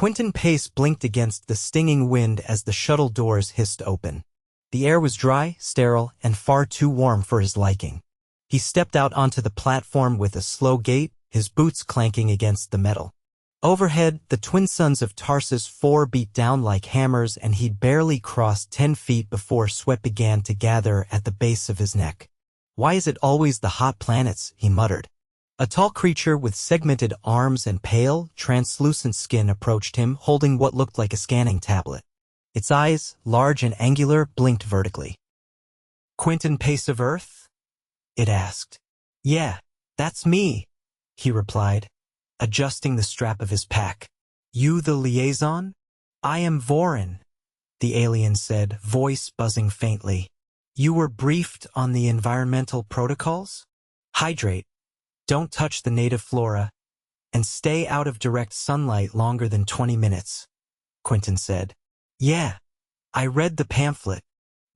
Quentin Pace blinked against the stinging wind as the shuttle doors hissed open. The air was dry, sterile, and far too warm for his liking. He stepped out onto the platform with a slow gait, his boots clanking against the metal. Overhead, the twin suns of Tarsis Four beat down like hammers, and he'd barely crossed 10 feet before sweat began to gather at the base of his neck. "Why is it always the hot planets?" he muttered. A tall creature with segmented arms and pale, translucent skin approached him, holding what looked like a scanning tablet. Its eyes, large and angular, blinked vertically. "Quentin Pace of Earth?" it asked. "Yeah, that's me," he replied, adjusting the strap of his pack. "You the liaison?" "I am Vorin," the alien said, voice buzzing faintly. "You were briefed on the environmental protocols? Hydrate, don't touch the native flora, and stay out of direct sunlight longer than 20 minutes, Quentin said. "Yeah, I read the pamphlet."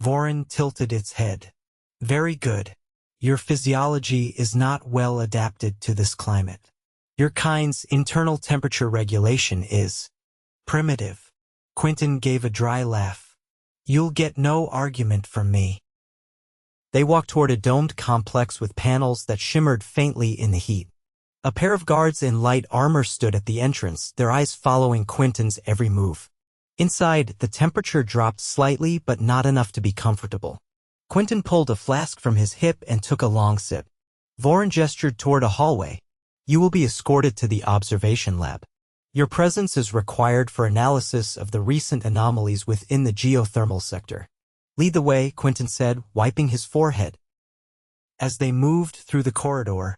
Vorin tilted its head. "Very good. Your physiology is not well adapted to this climate. Your kind's internal temperature regulation is primitive." Quentin gave a dry laugh. "You'll get no argument from me." They walked toward a domed complex with panels that shimmered faintly in the heat. A pair of guards in light armor stood at the entrance, their eyes following Quentin's every move. Inside, the temperature dropped slightly, but not enough to be comfortable. Quentin pulled a flask from his hip and took a long sip. Vorin gestured toward a hallway. "You will be escorted to the observation lab. Your presence is required for analysis of the recent anomalies within the geothermal sector." "Lead the way," Quentin said, wiping his forehead. As they moved through the corridor,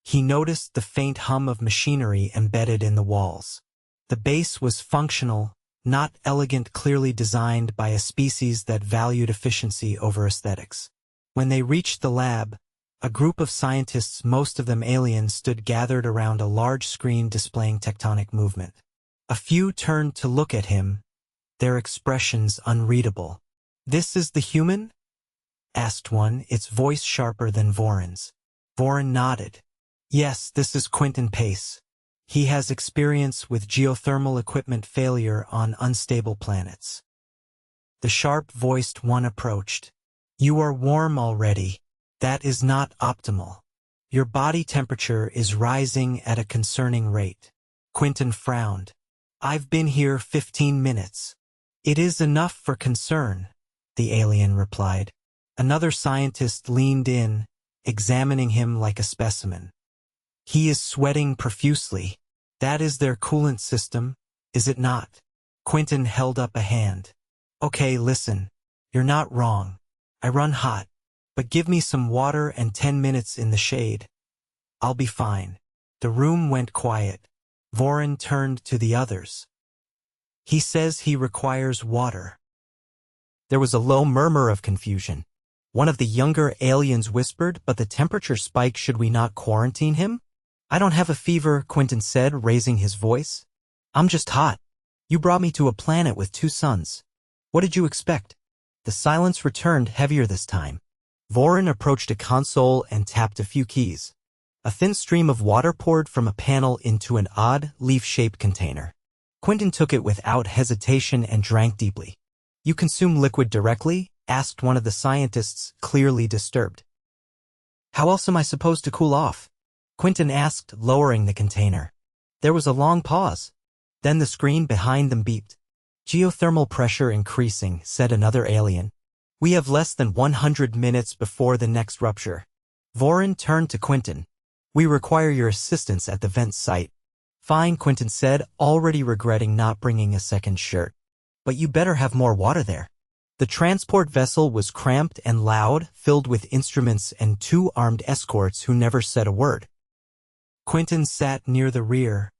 he noticed the faint hum of machinery embedded in the walls. The base was functional, not elegant, clearly designed by a species that valued efficiency over aesthetics. When they reached the lab, a group of scientists, most of them aliens, stood gathered around a large screen displaying tectonic movement. A few turned to look at him, their expressions unreadable. "This is the human?" asked one, its voice sharper than Vorin's. Vorin nodded. "Yes, this is Quentin Pace. He has experience with geothermal equipment failure on unstable planets." The sharp-voiced one approached. "You are warm already. That is not optimal. Your body temperature is rising at a concerning rate." Quentin frowned. "I've been here 15 minutes. "It is enough for concern," the alien replied. Another scientist leaned in, examining him like a specimen. "He is sweating profusely. That is their coolant system, is it not?" Quentin held up a hand. "Okay, listen. You're not wrong. I run hot. But give me some water and 10 minutes in the shade. I'll be fine." The room went quiet. Vorin turned to the others. "He says he requires water." There was a low murmur of confusion. One of the younger aliens whispered, "But the temperature spike, should we not quarantine him?" "I don't have a fever," Quentin said, raising his voice. "I'm just hot. You brought me to a planet with 2 suns. What did you expect?" The silence returned, heavier this time. Vorin approached a console and tapped a few keys. A thin stream of water poured from a panel into an odd, leaf-shaped container. Quentin took it without hesitation and drank deeply. "You consume liquid directly?" asked one of the scientists, clearly disturbed. "How else am I supposed to cool off?" Quentin asked, lowering the container. There was a long pause. Then the screen behind them beeped. "Geothermal pressure increasing," said another alien. "We have less than 100 minutes before the next rupture." Vorin turned to Quentin. "We require your assistance at the vent site." "Fine," Quentin said, already regretting not bringing a second shirt. "But you better have more water there." The transport vessel was cramped and loud, filled with instruments and 2 armed escorts who never said a word. Quentin sat near the rear,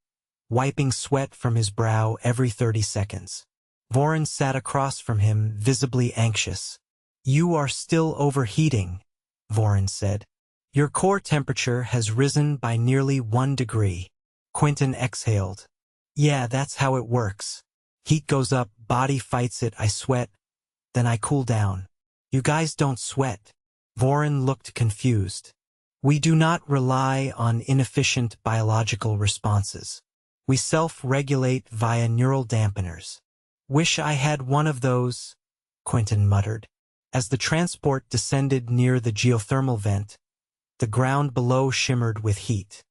wiping sweat from his brow every 30 seconds. Vorin sat across from him, visibly anxious. "You are still overheating," Vorin said. "Your core temperature has risen by nearly 1 degree. Quentin exhaled. "Yeah, that's how it works. Heat goes up, body fights it, I sweat, then I cool down." "You guys don't sweat." Vorin looked confused. "We do not rely on inefficient biological responses. We self-regulate via neural dampeners. Wish I had one of those, Quentin muttered. As the transport descended near the geothermal vent, the ground below shimmered with heat.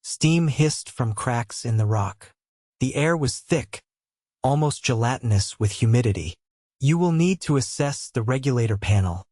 Steam hissed from cracks in the rock. The air was thick, almost gelatinous with humidity. You will need to assess the regulator panel,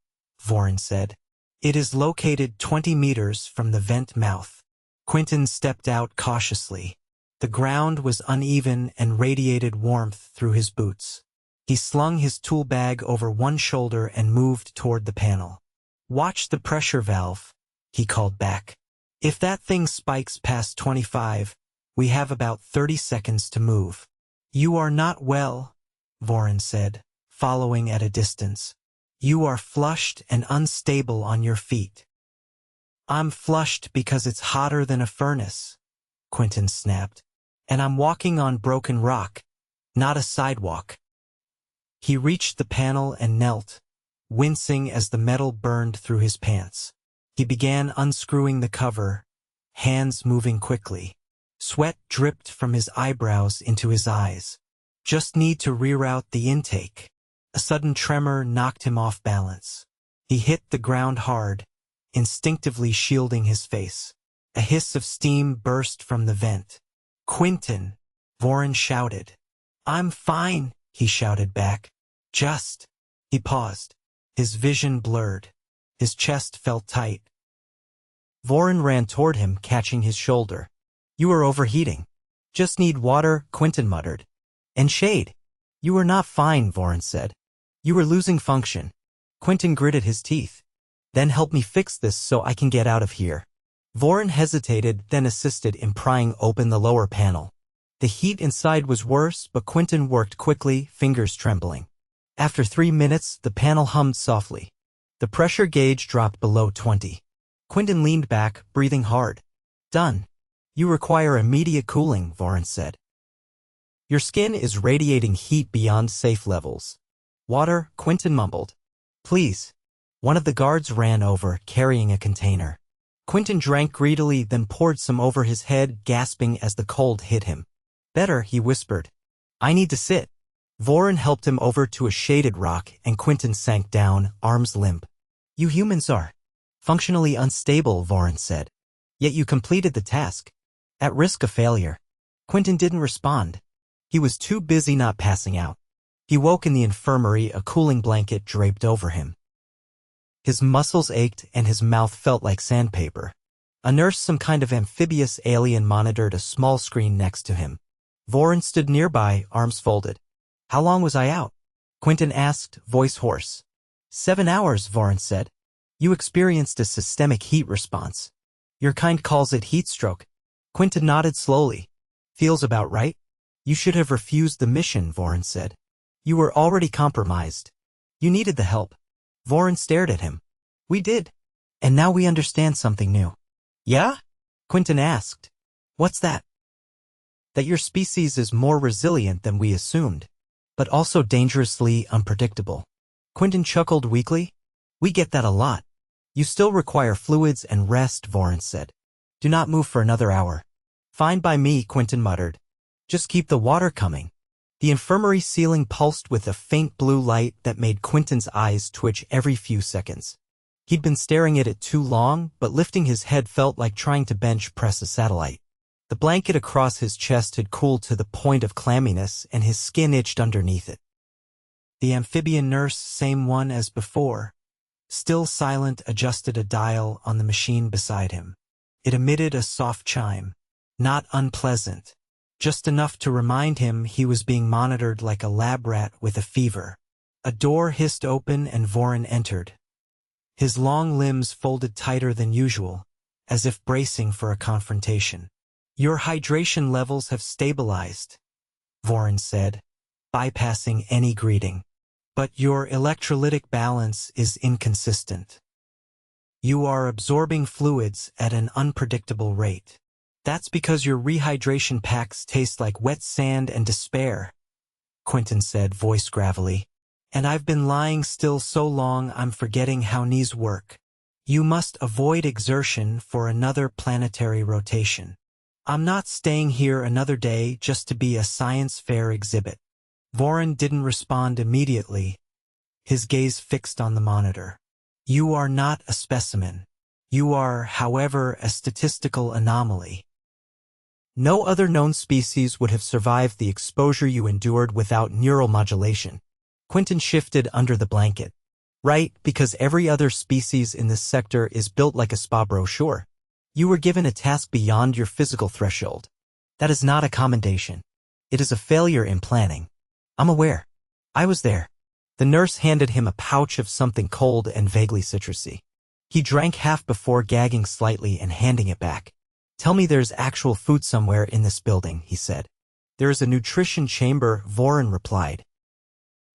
Voren said. It is located 20 meters from the vent mouth. Quentin stepped out cautiously. The ground was uneven and radiated warmth through his boots. He slung his tool bag over one shoulder and moved toward the panel. Watch the pressure valve, he called back. If that thing spikes past 25, we have about 30 seconds to move. You are not well, Voren said, following at a distance. You are flushed and unstable on your feet. I'm flushed because it's hotter than a furnace, Quentin snapped. And I'm walking on broken rock, not a sidewalk. He reached the panel and knelt, wincing as the metal burned through his pants. He began unscrewing the cover, hands moving quickly. Sweat dripped from his eyebrows into his eyes. Just need to reroute the intake. A sudden tremor knocked him off balance. He hit the ground hard, instinctively shielding his face. A hiss of steam burst from the vent. Quentin, Voren shouted. I'm fine, he shouted back. He paused. His vision blurred. His chest felt tight. Voren ran toward him, catching his shoulder. You are overheating. Just need water, Quentin muttered. And shade. You are not fine, Voren said. You are losing function. Quentin gritted his teeth. Then help me fix this so I can get out of here. Voren hesitated, then assisted in prying open the lower panel. The heat inside was worse, but Quentin worked quickly, fingers trembling. After 3 minutes, the panel hummed softly. The pressure gauge dropped below 20. Quentin leaned back, breathing hard. Done. You require immediate cooling, Voren said. Your skin is radiating heat beyond safe levels. Water, Quentin mumbled. Please. One of the guards ran over, carrying a container. Quentin drank greedily, then poured some over his head, gasping as the cold hit him. Better, he whispered. I need to sit. Voren helped him over to a shaded rock, and Quentin sank down, arms limp. You humans are functionally unstable, Voren said. Yet you completed the task. At risk of failure. Quentin didn't respond. He was too busy not passing out. He woke in the infirmary, a cooling blanket draped over him. His muscles ached and his mouth felt like sandpaper. A nurse, some kind of amphibious alien, monitored a small screen next to him. Voren stood nearby, arms folded. How long was I out? Quentin asked, voice hoarse. 7 hours, Voren said. You experienced a systemic heat response. Your kind calls it heat stroke. Quentin nodded slowly. Feels about right. You should have refused the mission, Voren said. You were already compromised. You needed the help. Voren stared at him. We did. And now we understand something new. Yeah? Quentin asked. What's that? That your species is more resilient than we assumed, but also dangerously unpredictable. Quentin chuckled weakly. We get that a lot. You still require fluids and rest, Voren said. Do not move for another hour. Fine by me, Quentin muttered. Just keep the water coming. The infirmary ceiling pulsed with a faint blue light that made Quentin's eyes twitch every few seconds. He'd been staring at it too long, but lifting his head felt like trying to bench press a satellite. The blanket across his chest had cooled to the point of clamminess, and his skin itched underneath it. The amphibian nurse, same one as before, still silent, adjusted a dial on the machine beside him. It emitted a soft chime. Not unpleasant. Just enough to remind him he was being monitored like a lab rat with a fever. A door hissed open and Voren entered. His long limbs folded tighter than usual, as if bracing for a confrontation. Your hydration levels have stabilized, Voren said, bypassing any greeting. But your electrolytic balance is inconsistent. You are absorbing fluids at an unpredictable rate. That's because your rehydration packs taste like wet sand and despair, Quentin said, voice gravelly. And I've been lying still so long I'm forgetting how knees work. You must avoid exertion for another planetary rotation. I'm not staying here another day just to be a science fair exhibit. Voron didn't respond immediately, his gaze fixed on the monitor. You are not a specimen. You are, however, a statistical anomaly. No other known species would have survived the exposure you endured without neural modulation. Quentin shifted under the blanket. Right, because every other species in this sector is built like a spa brochure. You were given a task beyond your physical threshold. That is not a commendation. It is a failure in planning. I'm aware. I was there. The nurse handed him a pouch of something cold and vaguely citrusy. He drank half before gagging slightly and handing it back. Tell me there's actual food somewhere in this building, he said. There is a nutrition chamber, Voron replied.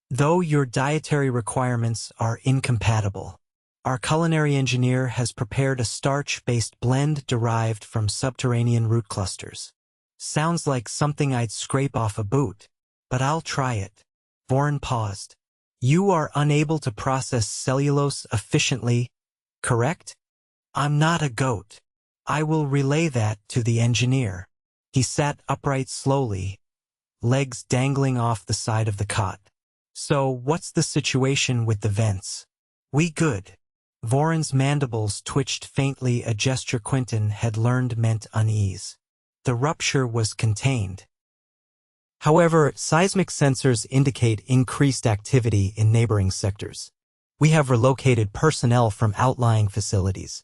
Though your dietary requirements are incompatible, our culinary engineer has prepared a starch-based blend derived from subterranean root clusters. Sounds like something I'd scrape off a boot, but I'll try it. Voron paused. You are unable to process cellulose efficiently, correct? I'm not a goat. I will relay that to the engineer. He sat upright slowly, legs dangling off the side of the cot. So, what's the situation with the vents? We good. Voron's mandibles twitched faintly, a gesture Quentin had learned meant unease. The rupture was contained. However, seismic sensors indicate increased activity in neighboring sectors. We have relocated personnel from outlying facilities.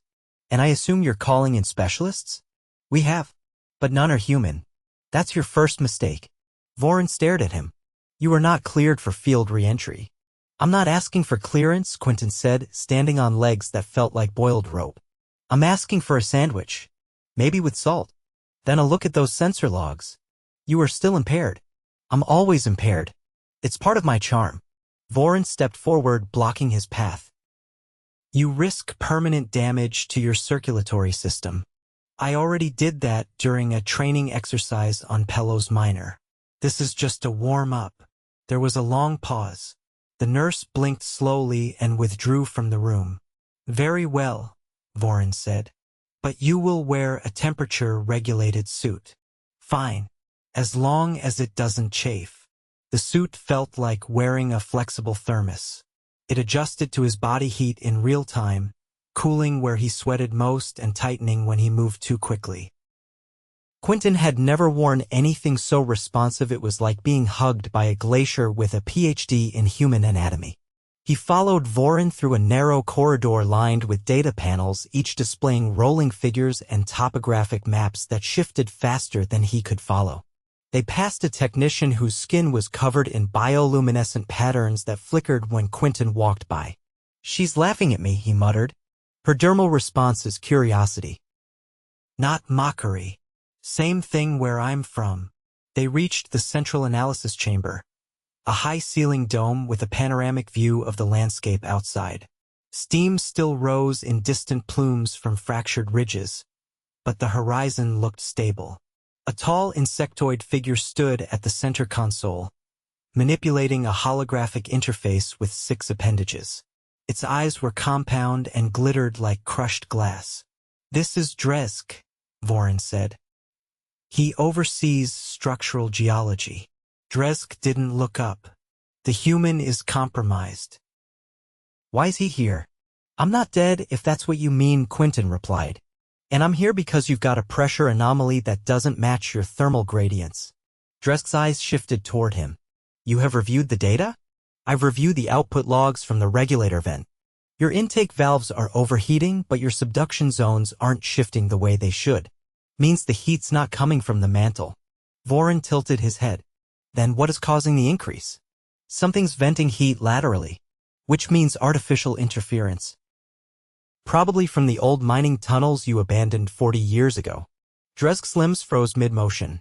And I assume you're calling in specialists? We have. But none are human. That's your first mistake. Voron stared at him. You are not cleared for field re-entry. I'm not asking for clearance, Quentin said, standing on legs that felt like boiled rope. I'm asking for a sandwich. Maybe with salt. Then a look at those sensor logs. You are still impaired. I'm always impaired. It's part of my charm. Voron stepped forward, blocking his path. You risk permanent damage to your circulatory system. I already did that during a training exercise on Pelos Minor. This is just a warm-up. There was a long pause. The nurse blinked slowly and withdrew from the room. Very well, Voron said. But you will wear a temperature-regulated suit. Fine, as long as it doesn't chafe. The suit felt like wearing a flexible thermos. It adjusted to his body heat in real time, cooling where he sweated most and tightening when he moved too quickly. Quentin had never worn anything so responsive. It was like being hugged by a glacier with a PhD in human anatomy. He followed Voron through a narrow corridor lined with data panels, each displaying rolling figures and topographic maps that shifted faster than he could follow. They passed a technician whose skin was covered in bioluminescent patterns that flickered when Quentin walked by. She's laughing at me, he muttered. Her dermal response is curiosity. Not mockery. Same thing where I'm from. They reached the central analysis chamber, a high-ceiling dome with a panoramic view of the landscape outside. Steam still rose in distant plumes from fractured ridges, but the horizon looked stable. A tall insectoid figure stood at the center console, manipulating a holographic interface with 6 appendages. Its eyes were compound and glittered like crushed glass. This is Dresk, Voron said. He oversees structural geology. Dresk didn't look up. The human is compromised. Why is he here? I'm not dead, if that's what you mean, Quentin replied. And I'm here because you've got a pressure anomaly that doesn't match your thermal gradients. Dresk's eyes shifted toward him. You have reviewed the data? I've reviewed the output logs from the regulator vent. Your intake valves are overheating, but your subduction zones aren't shifting the way they should. Means the heat's not coming from the mantle. Voron tilted his head. Then what is causing the increase? Something's venting heat laterally, which means artificial interference. Probably from the old mining tunnels you abandoned 40 years ago. Dresk's limbs froze mid-motion.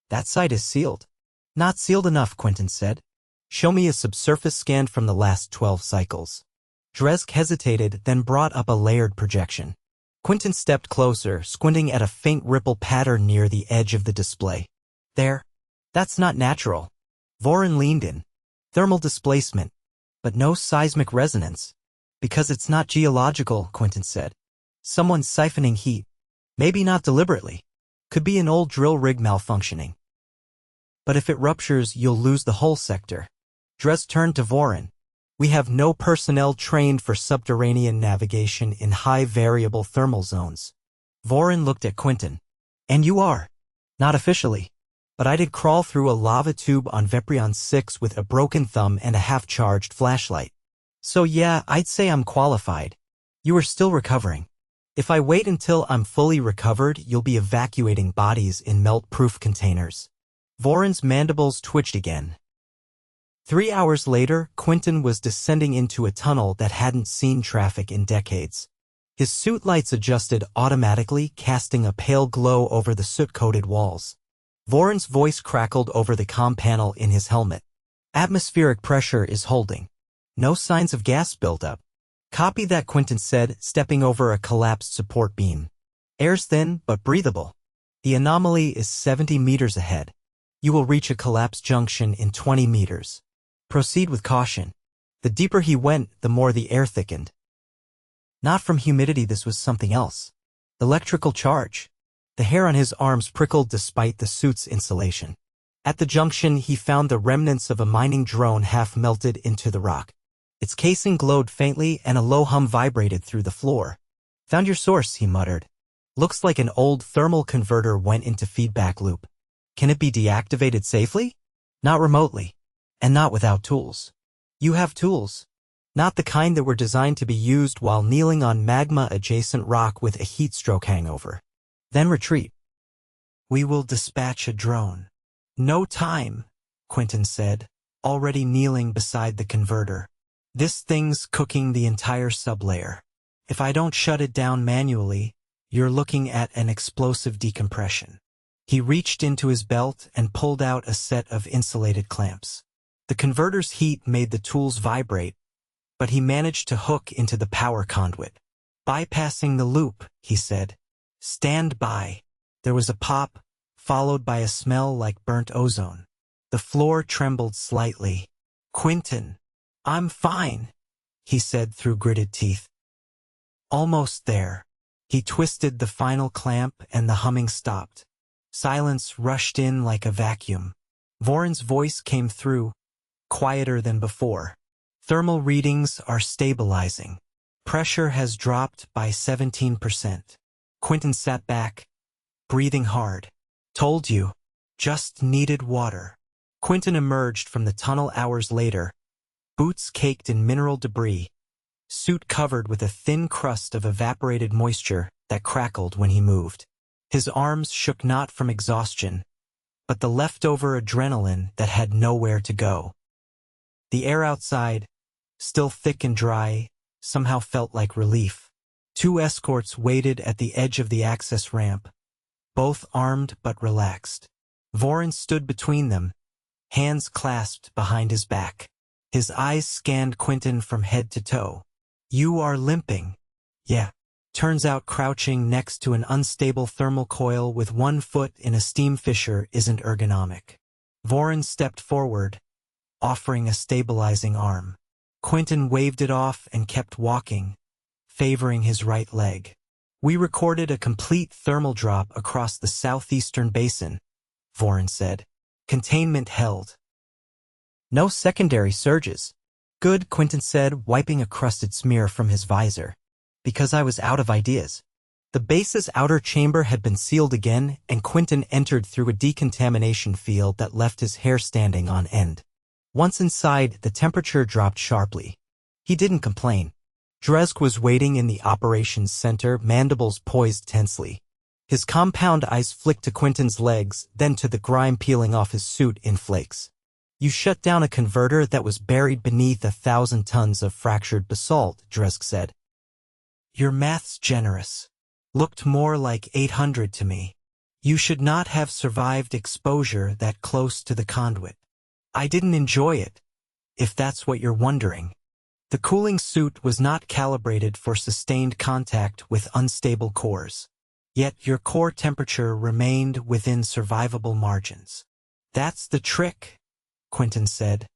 That site is sealed. Not sealed enough, Quentin said. Show me a subsurface scan from the last 12 cycles. Dresk hesitated, then brought up a layered projection. Quentin stepped closer, squinting at a faint ripple pattern near the edge of the display. There. That's not natural. Voron leaned in. Thermal displacement. But no seismic resonance. Because it's not geological, Quentin said. Someone's siphoning heat. Maybe not deliberately. Could be an old drill rig malfunctioning. But if it ruptures, you'll lose the whole sector. Dres turned to Vorin. We have no personnel trained for subterranean navigation in high variable thermal zones. Vorin looked at Quentin. And you are? Not officially. But I did crawl through a lava tube on Veprion 6 with a broken thumb and a half-charged flashlight. So yeah, I'd say I'm qualified. You are still recovering. If I wait until I'm fully recovered, you'll be evacuating bodies in melt-proof containers. Vorin's mandibles twitched again. 3 hours later, Quentin was descending into a tunnel that hadn't seen traffic in decades. His suit lights adjusted automatically, casting a pale glow over the soot-coated walls. Vorin's voice crackled over the comm panel in his helmet. Atmospheric pressure is holding. No signs of gas buildup. Copy that, Quentin said, stepping over a collapsed support beam. Air's thin, but breathable. The anomaly is 70 meters ahead. You will reach a collapsed junction in 20 meters. Proceed with caution. The deeper he went, the more the air thickened. Not from humidity, this was something else. Electrical charge. The hair on his arms prickled despite the suit's insulation. At the junction, he found the remnants of a mining drone half melted into the rock. Its casing glowed faintly and a low hum vibrated through the floor. Found your source, he muttered. Looks like an old thermal converter went into feedback loop. Can it be deactivated safely? Not remotely. And not without tools. You have tools. Not the kind that were designed to be used while kneeling on magma-adjacent rock with a heat stroke hangover. Then retreat. We will dispatch a drone. No time, Quentin said, already kneeling beside the converter. This thing's cooking the entire sublayer. If I don't shut it down manually, you're looking at an explosive decompression. He reached into his belt and pulled out a set of insulated clamps. The converter's heat made the tools vibrate, but he managed to hook into the power conduit. Bypassing the loop, he said. Stand by. There was a pop, followed by a smell like burnt ozone. The floor trembled slightly. Quentin, I'm fine, he said through gritted teeth. Almost there. He twisted the final clamp and the humming stopped. Silence rushed in like a vacuum. Vorin's voice came through, quieter than before. Thermal readings are stabilizing. Pressure has dropped by 17%. Quentin sat back, breathing hard. Told you. Just needed water. Quentin emerged from the tunnel hours later, boots caked in mineral debris, suit covered with a thin crust of evaporated moisture that crackled when he moved. His arms shook not from exhaustion, but the leftover adrenaline that had nowhere to go. The air outside, still thick and dry, somehow felt like relief. 2 escorts waited at the edge of the access ramp, both armed but relaxed. Vorin stood between them, hands clasped behind his back. His eyes scanned Quentin from head to toe. You are limping. Yeah. Turns out crouching next to an unstable thermal coil with 1 foot in a steam fissure isn't ergonomic. Vorin stepped forward, offering a stabilizing arm. Quentin waved it off and kept walking, favoring his right leg. We recorded a complete thermal drop across the southeastern basin, Vorin said. Containment held. No secondary surges. Good, Quentin said, wiping a crusted smear from his visor. Because I was out of ideas. The base's outer chamber had been sealed again, and Quentin entered through a decontamination field that left his hair standing on end. Once inside, the temperature dropped sharply. He didn't complain. Dresk was waiting in the operations center, mandibles poised tensely. His compound eyes flicked to Quentin's legs, then to the grime peeling off his suit in flakes. You shut down a converter that was buried beneath 1,000 tons of fractured basalt, Dresk said. Your math's generous. Looked more like 800 to me. You should not have survived exposure that close to the conduit. I didn't enjoy it, if that's what you're wondering. The cooling suit was not calibrated for sustained contact with unstable cores. Yet your core temperature remained within survivable margins. That's the trick, Quentin said,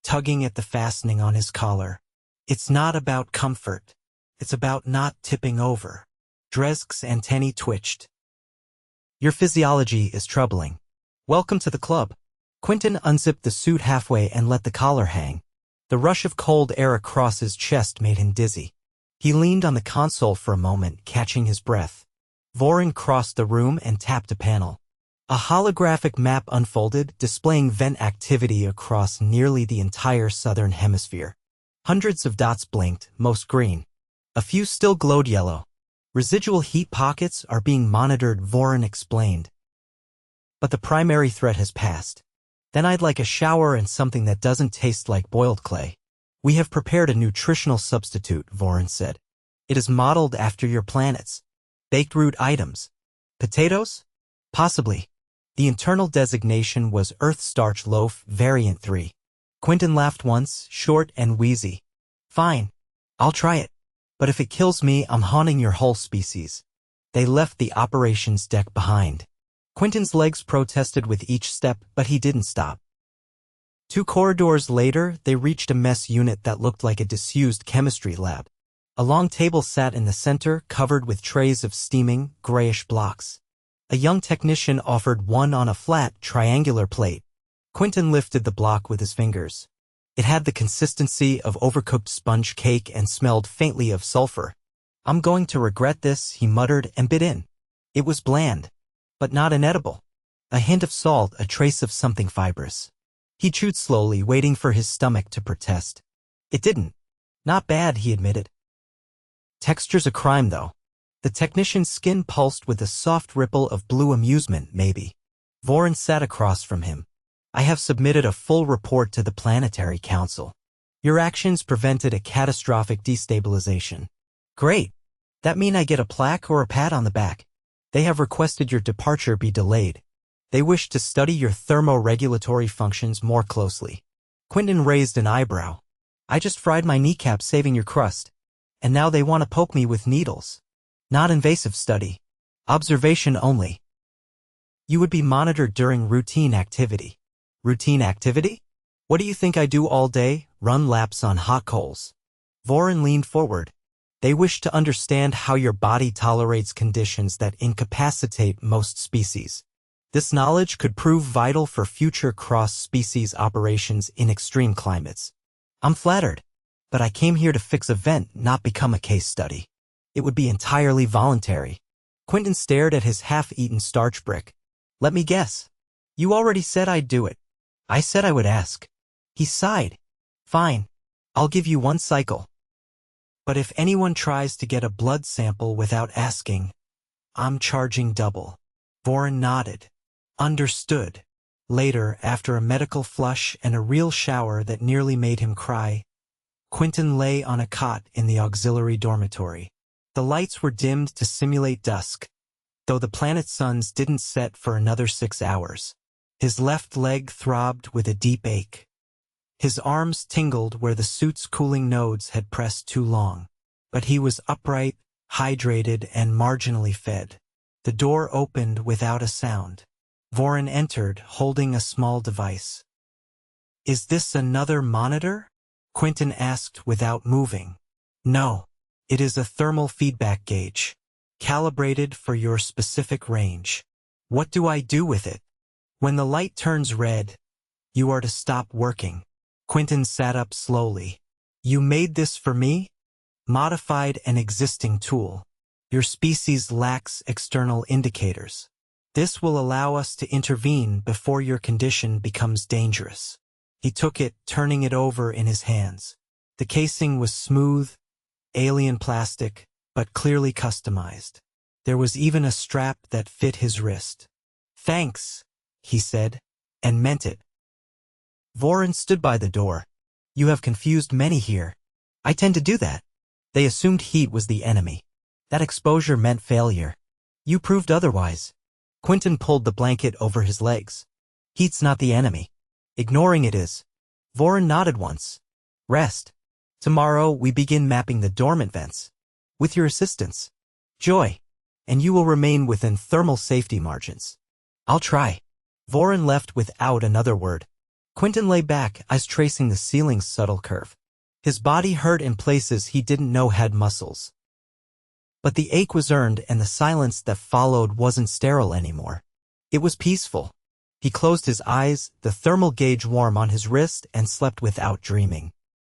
tugging at the fastening on his collar. It's not about comfort. It's about not tipping over. Dresk's antennae twitched. Your physiology is troubling. Welcome to the club. Quentin unzipped the suit halfway and let the collar hang. The rush of cold air across his chest made him dizzy. He leaned on the console for a moment, catching his breath. Voron crossed the room and tapped a panel. A holographic map unfolded, displaying vent activity across nearly the entire southern hemisphere. Hundreds of dots blinked, most green. A few still glowed yellow. Residual heat pockets are being monitored, Voron explained. But the primary threat has passed. Then I'd like a shower and something that doesn't taste like boiled clay. We have prepared a nutritional substitute, Voron said. It is modeled after your planets. Baked root items. Potatoes? Possibly. The internal designation was Earth Starch Loaf, Variant 3. Quentin laughed once, short and wheezy. Fine. I'll try it. But if it kills me, I'm haunting your whole species. They left the operations deck behind. Quentin's legs protested with each step, but he didn't stop. 2 corridors later, they reached a mess unit that looked like a disused chemistry lab. A long table sat in the center, covered with trays of steaming, grayish blocks. A young technician offered one on a flat, triangular plate. Quentin lifted the block with his fingers. It had the consistency of overcooked sponge cake and smelled faintly of sulfur. I'm going to regret this, he muttered and bit in. It was bland, but not inedible. A hint of salt, a trace of something fibrous. He chewed slowly, waiting for his stomach to protest. It didn't. Not bad, he admitted. Texture's a crime, though. The technician's skin pulsed with a soft ripple of blue amusement, maybe. Voron sat across from him. I have submitted a full report to the Planetary Council. Your actions prevented a catastrophic destabilization. Great. That mean I get a plaque or a pat on the back? They have requested your departure be delayed. They wish to study your thermoregulatory functions more closely. Quentin raised an eyebrow. I just fried my kneecap saving your crust. And now they want to poke me with needles. Not invasive study. Observation only. You would be monitored during routine activity. Routine activity? What do you think I do all day? Run laps on hot coals. Voron leaned forward. They wish to understand how your body tolerates conditions that incapacitate most species. This knowledge could prove vital for future cross-species operations in extreme climates. I'm flattered, but I came here to fix a vent, not become a case study. It would be entirely voluntary. Quentin stared at his half-eaten starch brick. Let me guess. You already said I'd do it. I said I would ask. He sighed. Fine. I'll give you 1 cycle. But if anyone tries to get a blood sample without asking, I'm charging double. Voron nodded. Understood. Later, after a medical flush and a real shower that nearly made him cry, Quentin lay on a cot in the auxiliary dormitory. The lights were dimmed to simulate dusk, though the planet's suns didn't set for another 6 hours. His left leg throbbed with a deep ache. His arms tingled where the suit's cooling nodes had pressed too long. But he was upright, hydrated, and marginally fed. The door opened without a sound. Voron entered, holding a small device. Is this another monitor? Quentin asked without moving. No. It is a thermal feedback gauge, calibrated for your specific range. What do I do with it? When the light turns red, you are to stop working. Quentin sat up slowly. You made this for me? Modified an existing tool. Your species lacks external indicators. This will allow us to intervene before your condition becomes dangerous. He took it, turning it over in his hands. The casing was smooth, alien plastic, but clearly customized. There was even a strap that fit his wrist. Thanks, he said, and meant it. Voron stood by the door. You have confused many here. I tend to do that. They assumed heat was the enemy. That exposure meant failure. You proved otherwise. Quentin pulled the blanket over his legs. Heat's not the enemy. Ignoring it is. Voron nodded once. Rest. Tomorrow we begin mapping the dormant vents. With your assistance. Joy. And you will remain within thermal safety margins. I'll try. Voron left without another word. Quentin lay back, eyes tracing the ceiling's subtle curve. His body hurt in places he didn't know had muscles. But the ache was earned, and the silence that followed wasn't sterile anymore. It was peaceful. He closed his eyes, the thermal gauge warm on his wrist, and slept without dreaming.